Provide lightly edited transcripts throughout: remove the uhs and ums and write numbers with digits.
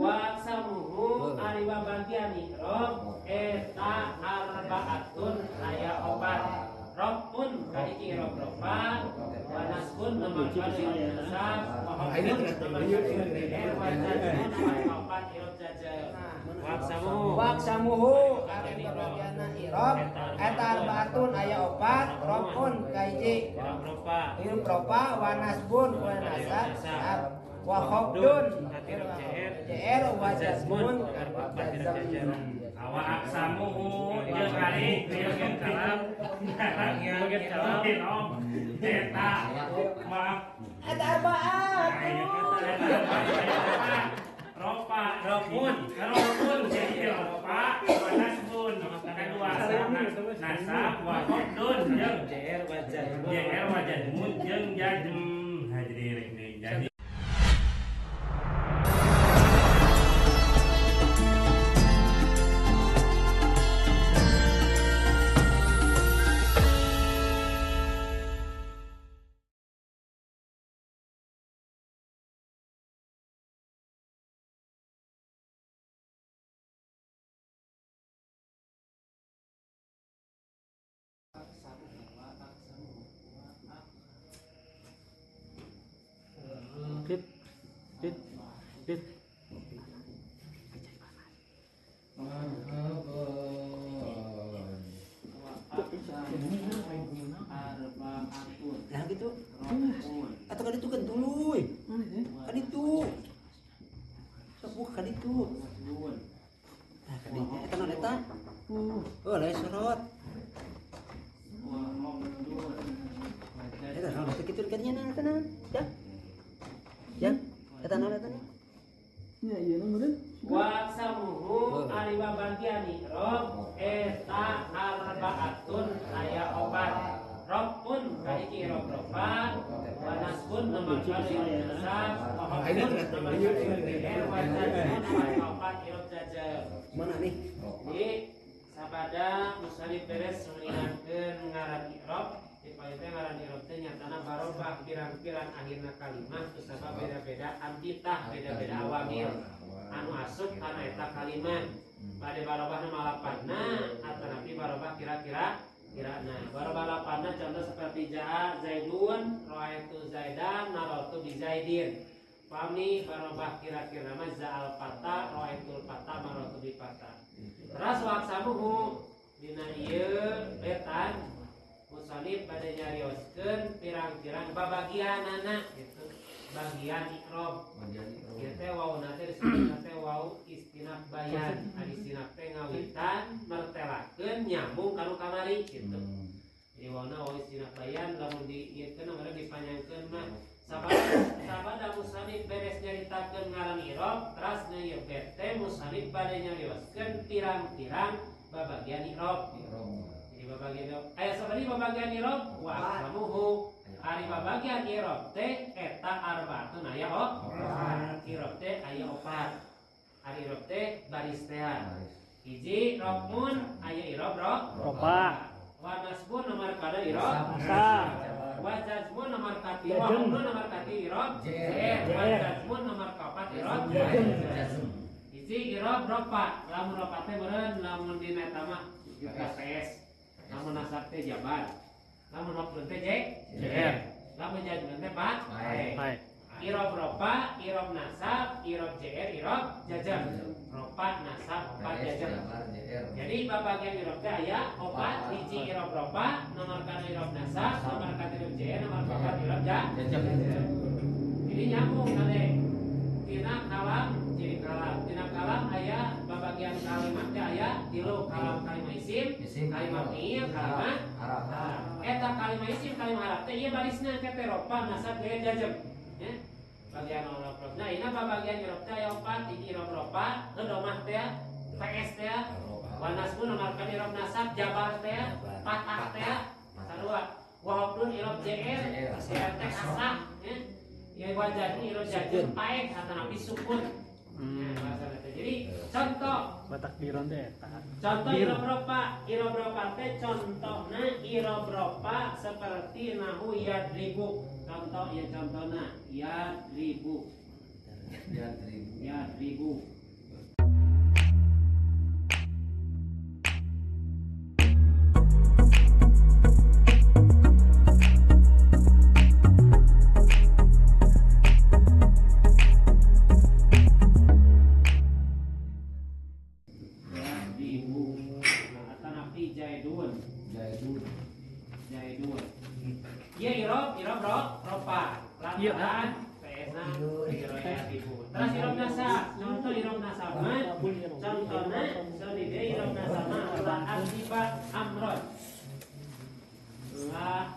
Waksamuhu ari babagian irob eta arbaatun aya opat. Robun kahiji irob roba, wanasbun nomor kali irob nasab, wahobun nomor kali irob wajazmun nomor opat irob jajal. Waksamuhu ari babagianna irob eta arbaatun aya opat. Robun kahiji irob roba, wanasbun nasab, wahobun JR wajazmun jazam. Awa aksamuhu jeung ari bagian kalam bagian kalam eta maaf Eta arbaat. Robun jadi ropa wanasbun kedua nasab wahobun jeung JR wajazmun jeung jazm. Jadi Dit. Nah gitu. Atau kan itu kan dulu. Kan itu. Sok kan itu. Nah, kan itu eta non eta. Oh, lain sorot. Eta non kitu kadinya na eta na. Ya. Eta non eta. Ya iya nomornya. Waksamuhu ari babagian irob eta arbaatun aya opat. Robun kahiji irob roba, wanasbun nomor kali irob nasab, wahobun nomor kali irob wajazmun nomor opat irob jajal. Mana nih? Jadi sabada musannif beres mengingatkeun ngaran irob. Dipayutnya ngaran irob teh nyatana barobah pirang-pirang akhirna kalimah kusabab beda-beda antitah beda-beda awamil anu asup kana eta kalimat. Bade barobah nu malapanna atanapi barobah kira-kira kirana. Barobah lapanna contoh seperti jaa Zaidun, raaitu Zaidan, naratu bi Zaidin. Pami barobah kira-kira mah za'al fata, raaitul fata, maratu bi fata. Terus waksamuhu dina ieu betan musannif bade nyarioskeun pirang-pirang babagianana gitu. Bagian ikrob. Ieu teh wauna teh disebutna teh wau istinaf bayan. Ari istinaf teh ngawitan mertelakeun nyambung kanu kamari gitu. Jadi wauna wau istinaf bayan lamun diieukeun namanya dipanjangkeun mah sabada musannif beres nyaritakeun ngaran irob, terasna ieu teh musannif bade nyarioskeun pirang-pirang babagian irob. Babagian irob aya sabari babagian irob waksamuhu ari babagian irob teh eta arbaatun aya irob teh aya opat. Ari irob teh baris teh hiji robun aya irob roba, wanasbun nomor kada irob nasab, wajazmun nomor kati wahobun nomor kati irob wajazmun nomor kapat irob jazm. Hiji irob roba, lamun roba teh beureun lamun dina eta mah PS. Lamun nasab teh jabar, lamun wabun teh JR, lamun jazmun teh baik. Irob roba, irob nasab, irob JR, irob jazam. Roba, nasab, opat jazam. Jadi babagian irob teh aya opat, hiji irob roba, nomor kana irob nasab, nomor kana irob JR, nomor opat irob jazam. Jadi nyambung kade. Tina kalam jadi kalam. Tina kalam aya babagian kalimat teh aya tilu kalam kalimat isim, kalimat fi'il, kalimat haraf. Eta kalimat isim, kalimat haraf teh ieu barisna teh roba, nasab, JR, jazam. Ya. Bagian irob. Nah, ini bagian irob teh aya opat, hiji irob roba, domah teh PS teh, wanasbun nomor kali irob nasab, jabar teh, patah teh, sarua. Wahobun irob JR, JR teh asah, ya. Ya wajah irob jazam paek atanapi sukun. Jadi contoh Batak biron teh eta. Contoh irob roba teh contohna irob roba seperti nahu yadribu. Contoh ya contohna yadribu. irobna sama contohna sadide irobna sama la adriba amron la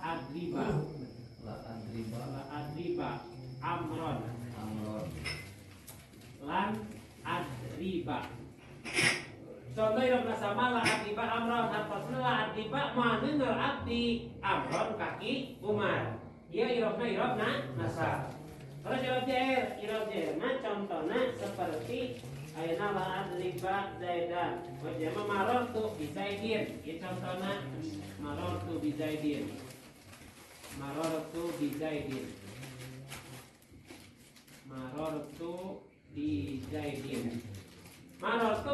adriba amron lan adriba contoh irobna sama la adriba amron hartosna la adriba manunggal abdi amron kaki Umar ieu irobna nasab. Kalau irob jair mah contohna seperti ayeuna la adriba zaidan wa jama marartu bi zaidin ieu contohna marartu bi zaidin marartu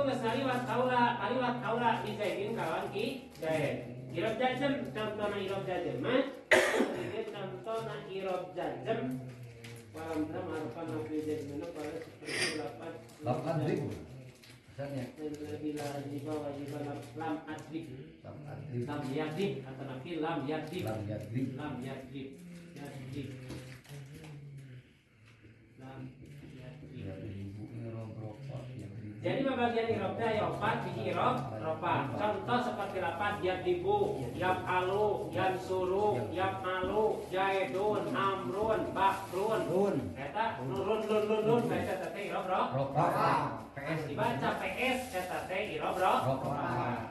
geus kaliwat kaula bi zaidin kawan ki zaid irob jajem contohna irob jajem mah ieu contohna irob jajem walam dram arfan nafi jadmana pada seperti lapan ribu misalnya bila riba wajib lam adrib lam yadrib atau nafi lam yadrib jadi pembagian irobnya ya 4 biji irob ropa. Contoh seperti lapan yadribu, yaf'alu, yansuru, yaf'alu, jaidun, amrun, bakrun. Eta nurun eta teh irob ropa. Dibaca PS eta teh irob ropa.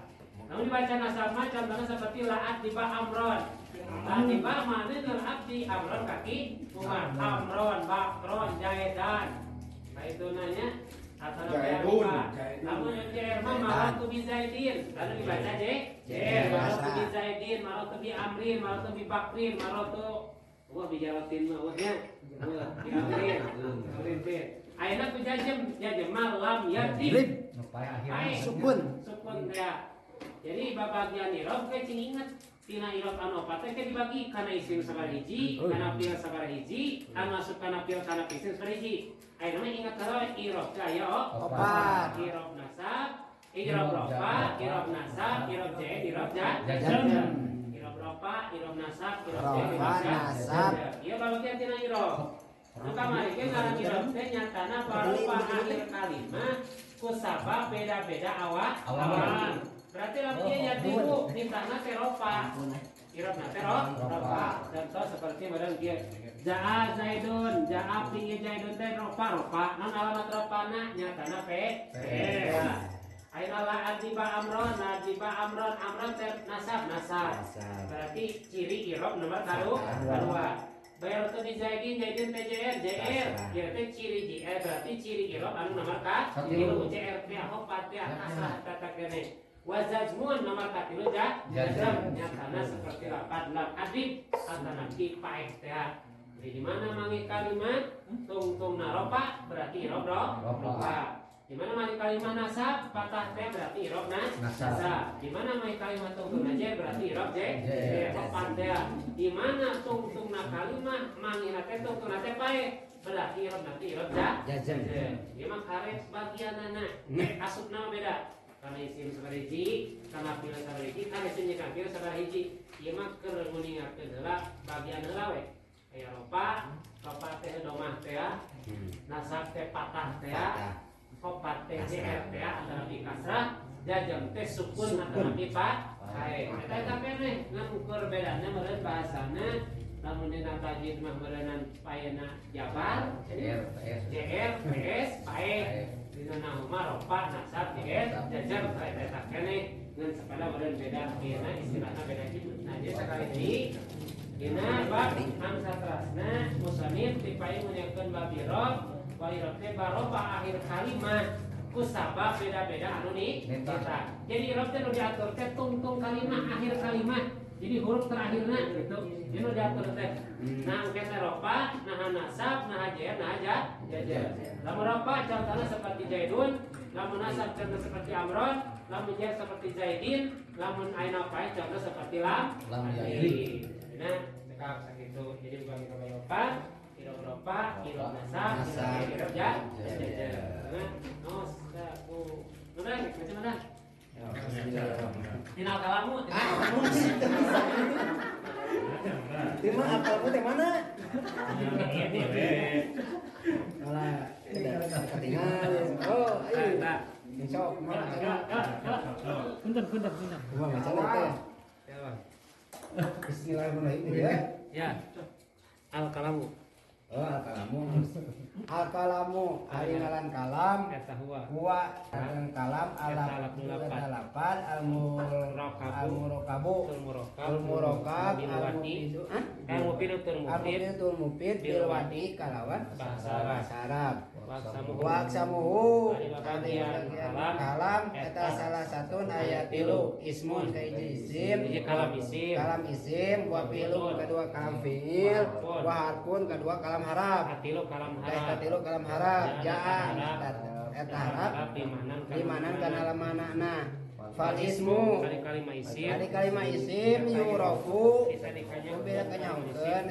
Namun dibaca nasama contohnya seperti la'at diba amron. La'at diba mana nul abdi amron kaki Umar, amron, bakron, jaidan. Nah itu nanya atau namun jair mah maratu bi zaidin lalu dibaca jair maratu bi zaidin maratu bi amrin maratu bi bakrin maratu wah bijaratin mah wahnya bi amrin ayeuna ku jajem malam yadrib sukun ya jadi babagian irob ke cing ingat tina irob anu opat teh dibagi kana isim sabaraha kana fi'il sabaraha anu asup kana fi'il kana isim sabaraha ayeuna ingat kalau irob kaya opat irob nasab irob rofa irob nasab irob jaid irob jazm irob rofa irob nasab irob jaid irob jazm ieu babagian tina irob nu kamari ge ngaran irob teh nyatana barupa akhir kalimah ku sabab beda-beda awal berarti lamun nya dibu ditana teh rofa irobna teh rofa contoh seperti model kieu Ja'a Zaidun, Ja'a fi'il Zaidun teh ropa. Non alamat ropana nyatana pe. Ayeuna la adriba amron teh nasab. Berarti ciri irob nomor kadua. Bayar tu di Zaidin teh JR. Ieu teh ciri JR berarti ciri irob anu nomor katilu JR teh opat teh asah tata kene. Wazajmun nomor katilu jazam nyatana seperti lapan lam adrib atana ki paek teh. Di mana mangi kalimat tung naropa berarti irob ropa. Di mana mangi kalimat nasab patah teh berarti irob nasab. Di mana mangi kalimat tung aja berarti irob opan teh. Di mana tung kalimat mangi teh tung teh pae berarti irob nanti irob jazam. Ieu mah karet bagianana asupna beda. Karena isim sabariji, karena fi'il sabariji, karena isimnya kan fi'il sabariji. Ieu mah keur nguningatkeun heula bagian heula we. Aya ropa teh domah teh nasab teh patah teh opat teh jr teh antara di kasrah jazam teh sukun antara di pae eta keneh ngukur bedana meureun bahasana lamun dina tajwid mah meureunnan paena jabar jadi jr ps pae dina nahwu mah ropa nasab jr jazam eta keneh ngan sakada meureun beda dina istilahna beda kitu nah jadi sakali deui dina bab hamzah terasna musannif dipaing menyakeun bab irob wa irob teh baroba akhir kalimat ku sabab beda-beda anu kita. Jadi irob teh nu diatur teh tungtung kalimat akhir kalimat. Jadi huruf terakhirna gitu. Ini diatur teh. Nah engke ropa, nah nasab, nah jair, nah jajar. Lamun ropa contohna seperti Zaidun, lamun nasab contoh seperti Amron, lamun jair seperti Zaidin, lamun aina fa'i contoh seperti lam yadrib. Nah, cekap sakitu. Jadi bukan ropa, ropa, nasab, irob jajar. Nah, nosaku. Udah, macam mana? Tinal kalamu, Tema apa teh mana? Malah ketinggalan. Oh. Sok Punten. Kumaha macana teh? Bismillahirrahmanirrahim ya. Ya. Al-kalamu. Oh, al-kalamu ari ngaran kalam Eta huwa. huwa ngaran kalam Eta al-lapan al-murakabu al-murakab Bilwati. al-mufid bilwati kalawan bahasa Arab. Waksamuhu kalam eta salah satu ayat tilu ismun kaiji isim kalam isim wa fi'lun kedua kalam fi'il wa harfun kedua kalam harap Katilu kalam eta harap. tilu kalam harap jaa eta harap limanan kana lamanana fal ismu Kali kalimah isim. ari kalimah isim yurafu Bisa dikanyakeun. beda kanyakeun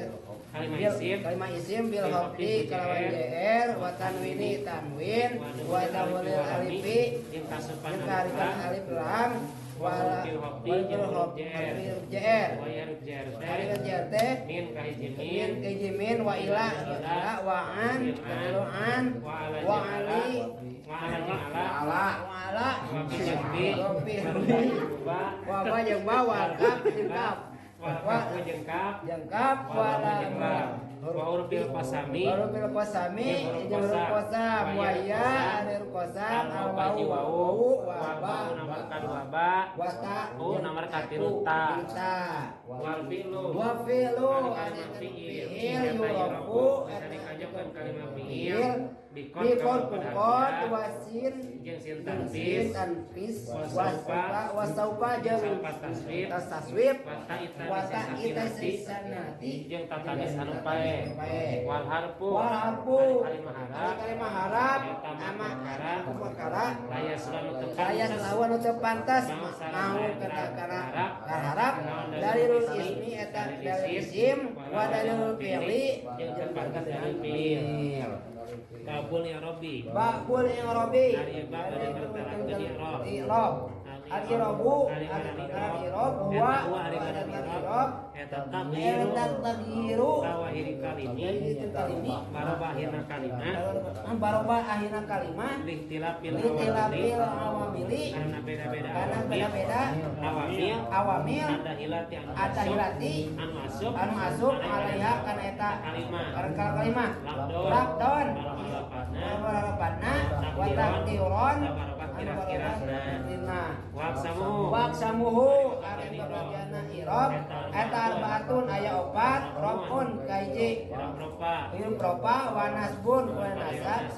Kalimah isim. bil hafdi kalawan jr wa tanwini tanwin wa tawlil alifi Yang kasupan yang karikan alif lam wal hafdi jr Wayarut JRT. karikan jr teh Min kahiji min min. kejimin wa ila wa an an wa ali Wa ala ala wa ala Wa bijengbi. Rofi. Wa wa ba jeung ba wa kaf jeung kaf wa jengkap. jengkap wala Wa urbil pasami. baru bil kosami jeung huruf kosam wa ya ada huruf kosam al wau wa ba namarkan wa ba. wa ta Namar katilu ta. Wal fi'lu. wa fi'lu Kalimah ada fi'il. fi'il Eta yurafu Bisa dikajukan kalimah fi'il. fi'il Bikon bikon pada pukot harfiah. wasin Jeung sin tanfis tanfis. tanfis Wasaufa. wasaufa jeung Salpat taswib. taswib Wata wata ita sisanati jeung tatanis anu pae. Wal harfu. wal harfu Kalimah harap. kalimah harap Eta ama perkara. perkara Raya selalu tepat. saya selawan untuk pantas mau kata harap dari rul ismi eta dari isim wa dari rul fi'li Jeung terpantas dari fi'il. Kabul ya Rabbi. bakul yang robi Dari bab dari bertalakan i'rab. i'rab al-i'rabu al-i'rab huwa Ari ngaran al-i'rab i'rab. Eta takdiru. eta taghiru Kawahiri kalimi. itu kalimi Marobahina kalimah. barobah akhirna kalimah Lihtilafil litilafil awamili. awamili Karena beda-beda karena awamil. beda-beda Awamil. awamil Ada hilati anu ada masuk. hilati Anu masuk. anu masuk alaiha kana eta Kalimah. kalimah Labdon. labdon Balapatna. warapatna wa takdiron Barobat kira-kirana. nah Waksamu. waksamuhu ari bagianna irab eta arbaatun aya opat rofun kaiji Ropa. Ilmu propa wa nasbun wa nasab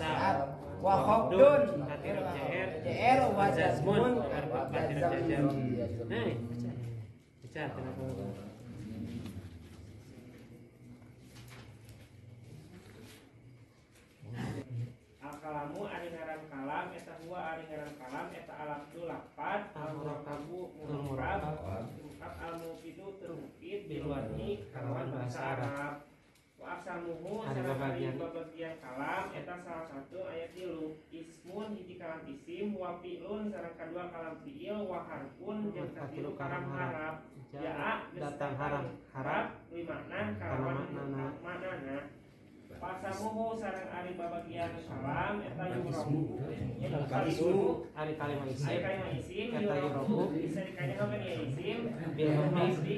wa khobdun jr wa jazmun Nah, baca kenapa? Al-kalamu ari ngaran kalam eta huwa ari ngaran kalam eta alabdul lafad al-murakabu murakab al-mufidu termufid bilwani kalawan bahasa Arab. Wa aksamuhu sareng bagian kalam eta salah satu ayat tilu ismun hiji kalam isim wa fi'lun sareng kadua kalam fi'il wa harfun jeung katilu kalam harap jaa datang harap limakna kalawan maknana. Pasamuhu sareng ari babagian kalam eta yurabu ari kalimah isim eta yurabu bisa dikanyakeun ieu isim bil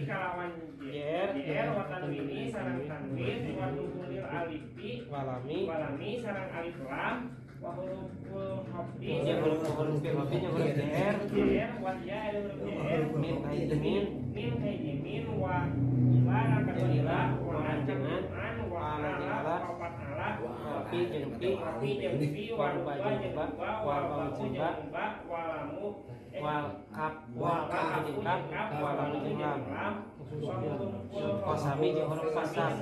kalawan jer wa tanwini sareng tanwin wa tuhulil alifi walami sareng alif lam wa huruful hafdi jeung huruf hafdi jeung huruf jer wa ya huruf jer min min wa ila kadua ila wa anjangan wa ala opat ala pi jeung pi wa dua jeung dua wa ba jeung ba wa lamu wa kap jeung kap wa lamu jeung lam kosami jeung huruf fasal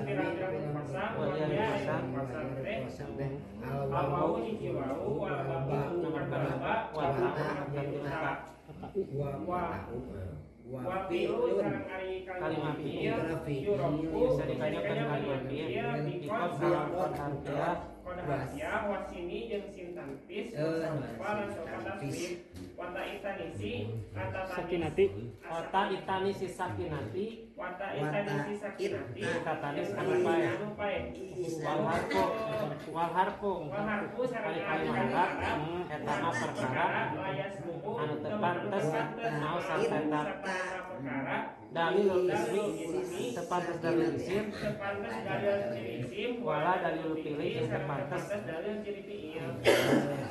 wa ya fasal teh al-wawu hiji wawu wal babu nomor berapa wa ta wa fi'lu sareng ari kalimah fi'il yurabu bisa dikanyakeun kalimah fi'il dikot salapan harfiah kode harfiah wasini jeung sin tanfis wasaufa lan sofa tasrif wata itanisi sakinati wata itanisi sakinati wata itanisi sakinati tatanis anu pae wal harfu sareng ari kalimah harap eta mah perkara setan perkara dalil ismi tepantas dalil isim sepantas dalil ciri isim wala dalil pilih yang tepantas dalil ciri fiil.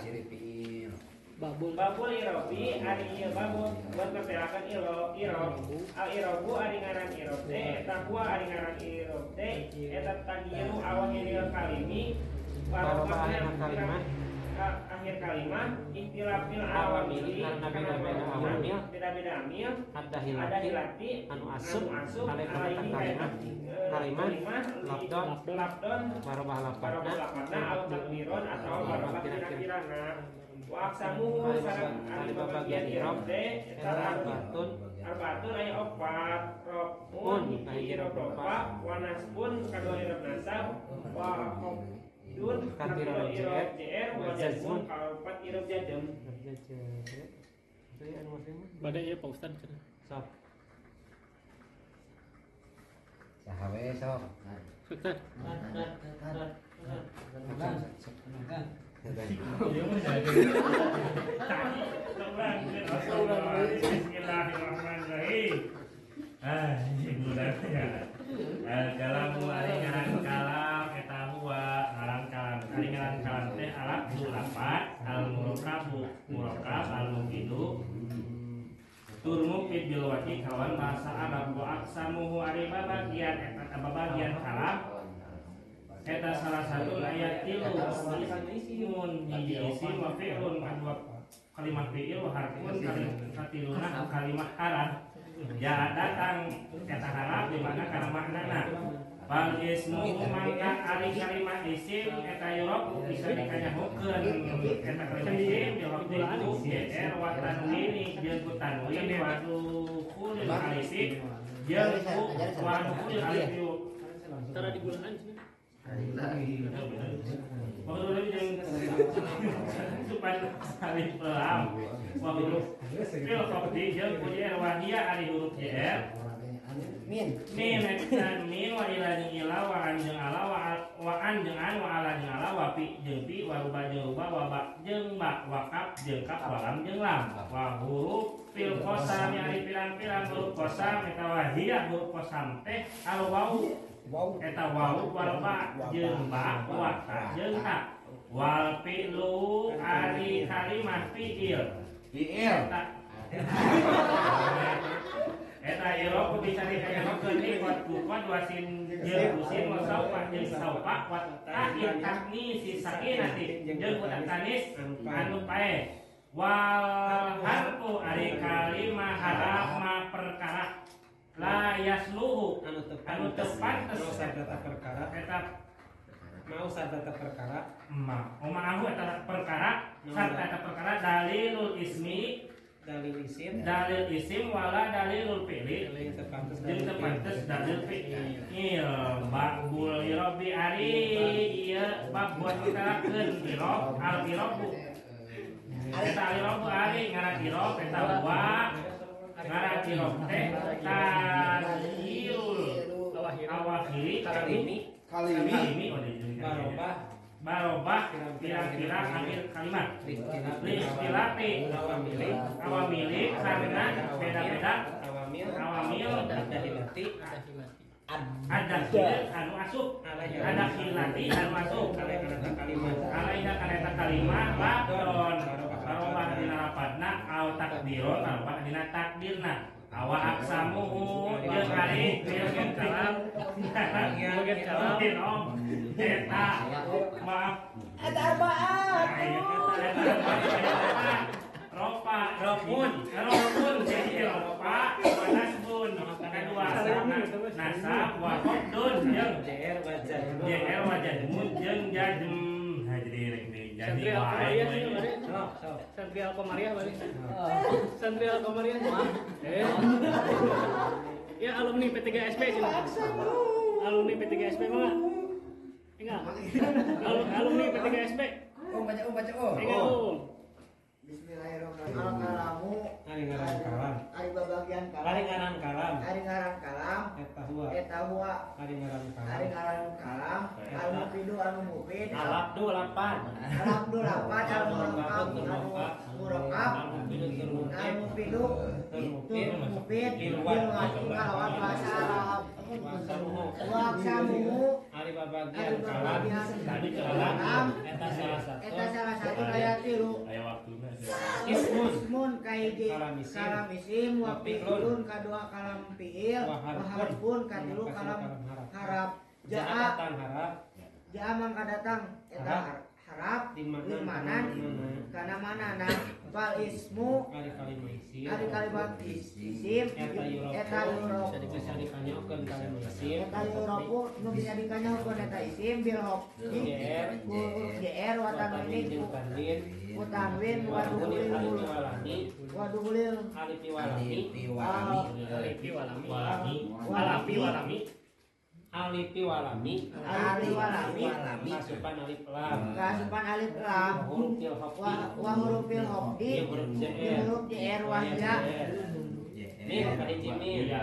Ciri fiil. Babul irobi ari ieu babul buat ngapelakeun irob al irobu ari ngaran irob teh eta huwa ari ngaran irob teh eta tagieru awahiril kalimi barokah akhir kalimat akhir kalimat ikhtilafil awamil karena beda-beda awamil beda-beda amil ada ada hilati hilati anu asup alaihi kalimat labdon barobah barokah lapatna lapatna au takdiron atau barokah kira-kirana wa aksamu sareng ari bagian irob teh eta arbaatun aya opat robun hiji irob roba wa nasbun kadua irob nasab wa dun Katiro irob jr wa jazmun kaopat irob jadem. Badai ya Pak Ustad. Sok. Sahawe sok. Ustad. Bismillahirrahmanirrahim. Ini budaknya. Kalamu ari ngaran kalam eta huwa ngaran kalam. Ari ngaran kalam teh alaq sulapat al murakab al mufidu. Turmu fil bilwati kawan bahasa Arab wa aksamuhu ari bagian eta bagian kalam. Eta salah satu ayat tilu ismun hiji isim wa fi'lun kadua kalimat fi'il wa harfun katiluna kalimat haraf. Ya datang kata harap di mana karena maknana. Bal ismu mangka ari kalimat isim eta yurab bisa dikanyahukeun eta kalimat isim yurab itu jr wa tanwini jeung ku tanwin wa dukhulul alif jeung ku wa dukhulul alif Tara digulaan sih. Baru yang supaya alif lam wa huruf fil qabdi jeung ku jr wa hiya ari huruf jr min dan min wa ilani ila wa an jeung ala wa an jeung an wa ala jeung ala wa fi jeung fi wa ruba jeung ruba wa ba jeung ba wa kaf jeung kaf wa lam jeung lam wa huruf fil qasam ari pirang-pirang huruf qasam eta wa hiya huruf qasam teh al wau eta wau wal ba jeung ba wa ta jeung ta wal fi'lu ari kalimat fi'il eta irob bisa dikanyakeun ni buat bukan wasin jeung usin wa saufa jeung saufa wa ta'il takni si sakinati jeung budak tanis anu pae wal harfu ari kalimah haraf ma perkara la yasluhu anu tepat data perkara eta mau data perkara ma'ahu eta perkara sarta eta perkara dalilul ismi dalil isim wala dalilul fi'li jeung tepantes dalil fi'il babul irobi ari ieu bab buat diterakeun irob al irobu eta al irobu ari ngaran irob eta wa ngaran irob teh tarhirul awahiri kalimi barobah kira-kira akhir kalimat listilati awamili karena beda-beda awamil ada hilati anu masuk ada hilati anu masuk alaiha kareta kalimat labdon barobah dina rapatna au takdiron barobah dina takdirna awa aksamuhu jeung ari bagian kalam bagian kalam eta maaf Ada apaan? robun jadi ropa nasbun kedua nasab wa qabdun jeung jr wa jadmun jeung jadm jadi wae Santri Alkomariah balik. Santri Alkomariah. Ya alumni P3SP sini. Alumni P3SP mana? Enggak. Alumni P3SP. Baca. Enggak. Bismillahirrahmanirrahim. Kalamu ari ngaran kalam ari babagian kalam. Ari ngaran kalam. Eta huwa ari ngaran ari ngaran kalam. Al mufidu anu mufid. alabdu lapan Alabdu lapan al murakab anu murakab. Al mufidu nyupit bil wati kalawan bahasa Arab waksamu ari babagian kalam tadi kalam eta salah satu aya tilu aya waktuna ismun kaiji kalam isim wa fi'lun kadua kalam fi'il wa harfun katilu kalam harap jaa mangka datang eta harap di mana kana manana fal ismu ari kalimat isim eta yurop jadi bisa dikanyakeun kalimat isim eta yuropu nu bisa dikanyakeun eta isim bil hok jr wa tanwin ku tanwin wa duhulil alifi walami kasupan alif lam wa hurufil hokdi huruf jr wahya min kali jimin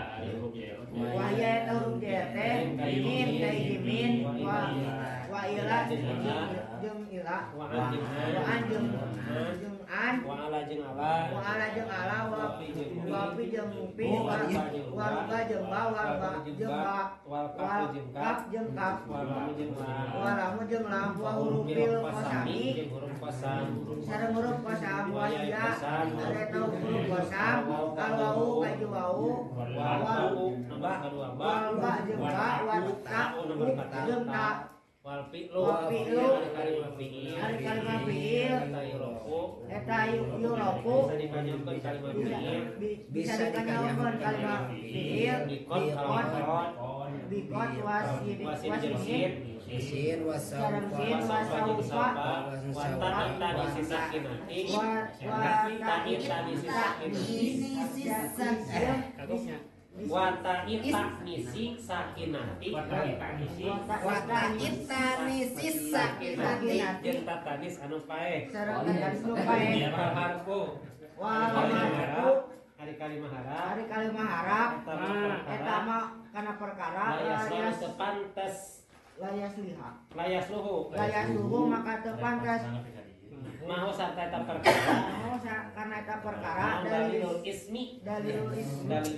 wahya eta huruf jr teh min kai jimin wa ila jeung ila wa an jeung an wa ala jeung ala wa fi jeung pi wa ba jeung ba wal kaf jeung kaf wa lamu jeung lam wa hurufil qasami sareng huruf qasam wa ya eta huruf qasam al wau kaju wau wal ba jeung ba wa ta jeung ta wal fi'lu kalimat fi'il eta yuropu bisa dikanyakeun kalimat fi'il bikot wasin Isin sareng sin wasaufa wata ita nisi sakinati jeung tatanis anu paeh sareng tatanis anu paeh harfu hari kalimah harap eta mah kana perkara layas luhu maka teu pantes mau sarta eta perkara karena eta perkara dalil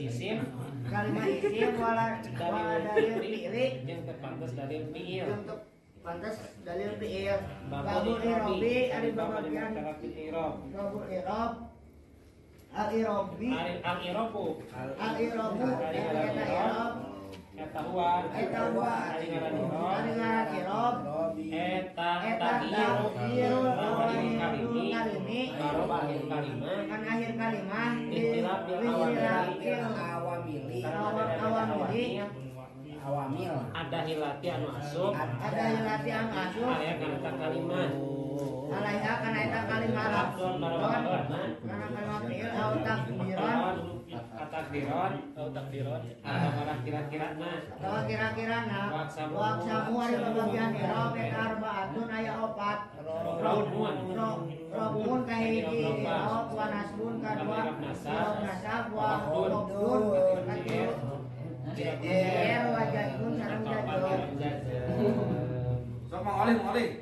isim kalimah isim wala dalil fi'li jeung teu pantes dalil fi'il babul irobi ari babagian babul irob al-irobi al-irobu eta huwa ari ngaran irob eta tahiru kalimi kan akhir kalimah awamil ada hilati anu asup aya kana kalimat alaiha kana eta kalimat lafzun kana kalimat fi'il au takdiron atau kira-kirana waksamu ari babagian irob eta arbaatun aya 4 robun kahiji irob wa nasbun kadua irob nasab wa robdun katilu jer wa jadun sareng jadun sok Mang Olih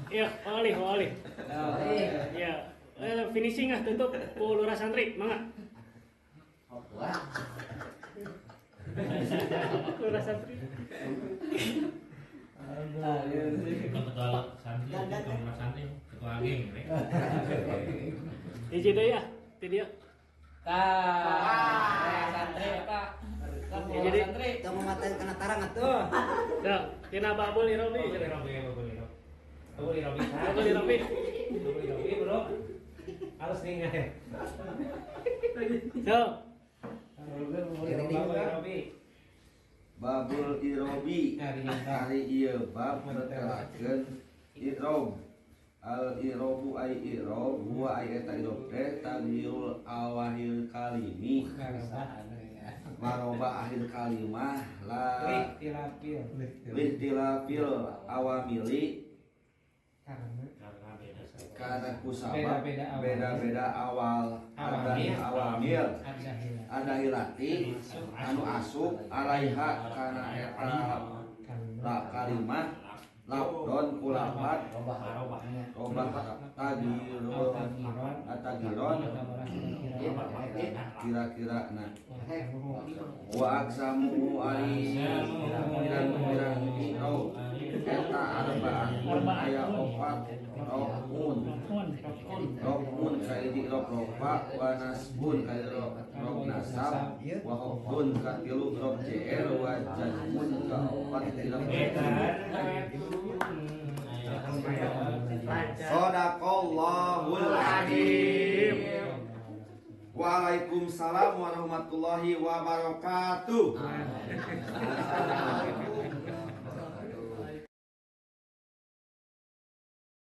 iya Olih ya finishing tutup ku lurah santri mangga lurah santri ketua santri ketua geng hiji deui ya ti dia santri eta santri teu mamaten kana tarang atuh dah tina babul irobi bro harus diingat so babul irobi hari ieu bab nertelakeun irob al irobu ai irob huwa ai eta irob teh taghyirul awahil kalimi maroba akhir kalimah la lihtilafil awamili karena kusabab beda-beda awal ada awamil ada hilati anu asup alaiha kana eta la kalimah lapdon kulapat robah tagiron kira-kira nah wa aksamu ari pirang-pirang iro eta arba'an aya opat rokmun kaidi rok rofa wa nasbun kaidi rok nasab wa hokdun katilu rok jr wa jazmun ka opat Shadaqallahul azim. Waalaikumsalam warahmatullahi wabarakatuh.